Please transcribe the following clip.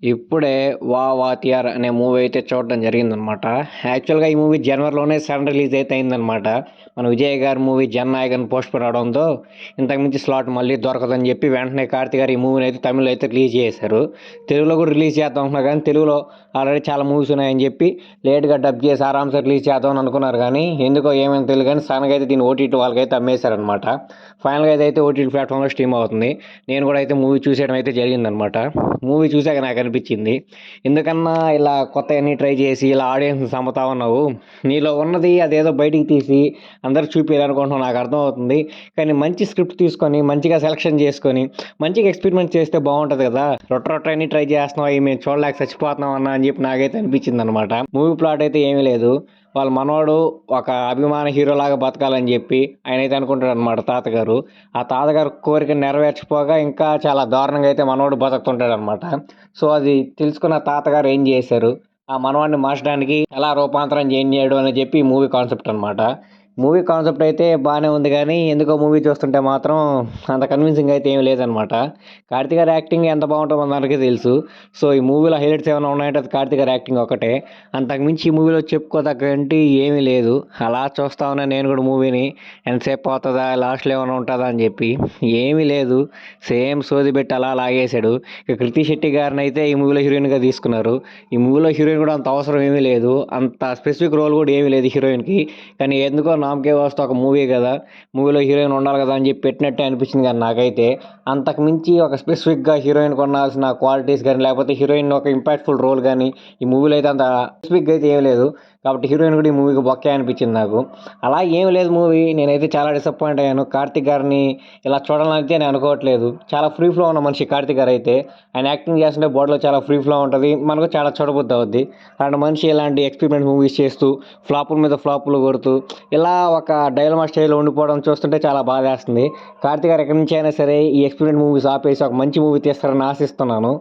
ఇప్పుడే 'వాతియార్' అనే మూవీ అయితే చూడడం జరిగిందనమాట. యాక్చువల్‌గా ఈ మూవీ జనవరిలోనే సడన్ రిలీజ్ అయితే అయిందనమాట. మన విజయ్ గారి మూవీ 'జననాయక్' అని పోస్ట్‌పోన్ అవ్వడంతో ఇంతకు మించి స్లాట్ మళ్ళీ దొరకదని చెప్పి వెంటనే కార్తీ గారు ఈ మూవీని అయితే తమిళ్‌లో అయితే రిలీజ్ చేశారు. తెలుగులో కూడా రిలీజ్ చేద్దాం అనుకున్నారు కానీ తెలుగులో ఆల్రెడీ చాలా మూవీస్ ఉన్నాయని చెప్పి లేట్‌గా డబ్ చేసి ఆరామ్‌సే రిలీజ్ చేద్దామని అనుకున్నారు కానీ ఎందుకో ఏమైందో తెలీదు కానీ సడన్‌గా అయితే దీన్ని ఓటీటీ వాళ్ళకైతే అమ్మేశారనమాట. ఫైనల్‌గా ఇదైతే ఓటీటీ ప్లాట్‌ఫామ్‌లో స్ట్రీమ్ అవుతుంది. నేను కూడా అయితే మూవీ చూసేయడం అయితే జరిగిందనమాట. మూవీ చూసాక నాకు అనిపించింది, ఎందుకన్నా ఇలా కొత్తవన్నీ ట్రై చేసి ఇలా ఆడియన్స్ని చంపుతా ఉన్నావు, నీలో ఉన్నది అదేదో బయటికి తీసి అందరికి చూపించాలనుకుంటున్నావు నాకు అర్థమవుతుంది, కానీ మంచి స్క్రిప్ట్ తీసుకొని మంచిగా సెలెక్షన్ చేసుకొని మంచిగా ఎక్స్పెరిమెంట్ చేస్తే బాగుంటుంది కదా, రొట్ట అన్ని ట్రై చేస్తున్నావు అవి మేము చూడలేక చచ్చిపోతున్నాం అన్న అని చెప్పి నాకైతే అనిపించింది అనమాట. మూవీ ప్లాట్ అయితే ఏమీ లేదు, వాళ్ళ మనవాడు ఒక అభిమాన హీరోలాగా బతకాలని చెప్పి ఆయన అయితే అనుకుంటాడు అనమాట తాతగారు. ఆ తాతగారు కోరిక నెరవేర్చిపోగా ఇంకా చాలా దారుణంగా అయితే మనవాడు బతుకుతుంటాడు అనమాట. సో అది తెలుసుకున్న తాతగారు ఏం చేశారు, ఆ మనవాడిని మార్చడానికి ఎలా రూపాంతరం చేయడు అని చెప్పి ఈ మూవీ కాన్సెప్ట్ అనమాట. మూవీ కాన్సెప్ట్ అయితే బాగానే ఉంది కానీ ఎందుకో మూవీ చూస్తుంటే మాత్రం అంత కన్విన్సింగ్ అయితే ఏమీ లేదనమాట. కార్తీ గారి యాక్టింగ్ ఎంత బాగుంటుందో అందరికీ తెలుసు. సో ఈ మూవీలో హైలైట్స్ ఏమైనా ఉన్నాయంటే అది కార్తీ గారి యాక్టింగ్ ఒకటే. అంతకుమించి ఈ మూవీలో చెప్పుకోదగ్గంటే ఏమీ లేదు. అలా చూస్తా ఉన్నా నేను కూడా మూవీని, ఎంతసేపు అవుతుందా లాస్ట్లో ఏమైనా ఉంటుందా అని చెప్పి. ఏమీ లేదు, సేమ్ సోది పెట్టి అలా లాగేశాడు. ఇక కృతి శెట్టి గారిని అయితే ఈ మూవీలో హీరోయిన్గా తీసుకున్నారు. ఈ మూవీలో హీరోయిన్ కూడా అంత అవసరం ఏమీ లేదు, అంత స్పెసిఫిక్ రోల్ కూడా ఏమీ లేదు హీరోయిన్కి. కానీ ఎందుకో నామకే వస్తే ఒక మూవీ కదా, మూవీలో హీరోయిన్ ఉండాలి కదా అని చెప్పి పెట్టినట్టే అనిపించింది కానీ నాకైతే. అంతకు మించి ఒక స్పెసిఫిక్గా హీరోయిన్కి ఉండాల్సిన క్వాలిటీస్ కానీ లేకపోతే హీరోయిన్ ఒక ఇంపాక్ట్ఫుల్ రోల్ కానీ ఈ మూవీలో అయితే అంత స్పెసిఫిక్గా అయితే ఏం లేదు. కాబట్టి హీరోయిన్ కూడా ఈ మూవీకి బొక్కే అనిపించింది నాకు. అలా ఏం లేదు మూవీ, నేనైతే చాలా డిసప్పాయింట్ అయ్యాను. కార్తీక్ గారిని ఇలా చూడాలనైతే నేను అనుకోవట్లేదు. చాలా ఫ్రీ ఫ్లో ఉన్న మనిషి కార్తీక్ గారు అయితే. ఆయన యాక్టింగ్ చేస్తుంటే బాడీలో చాలా ఫ్రీ ఫ్లో ఉంటుంది, మనకు చాలా చూడబుద్ధి అవుద్ది. అలాంటి మనిషి ఇలాంటి ఎక్స్పెరిమెంట్ మూవీస్ చేస్తూ ఫ్లాపుల మీద ఫ్లాపులు కొడుతూ ఇలా ఒక డైలమా స్టైల్లో ఉండిపోవడం చూస్తుంటే చాలా బాధేస్తుంది. కార్తీక్ గారు ఎక్కడి నుంచి అయినా సరే ఈ ఎక్స్పెరిమెంట్ మూవీస్ ఆపేసి ఒక మంచి మూవీ తీస్తారని ఆశిస్తున్నాను.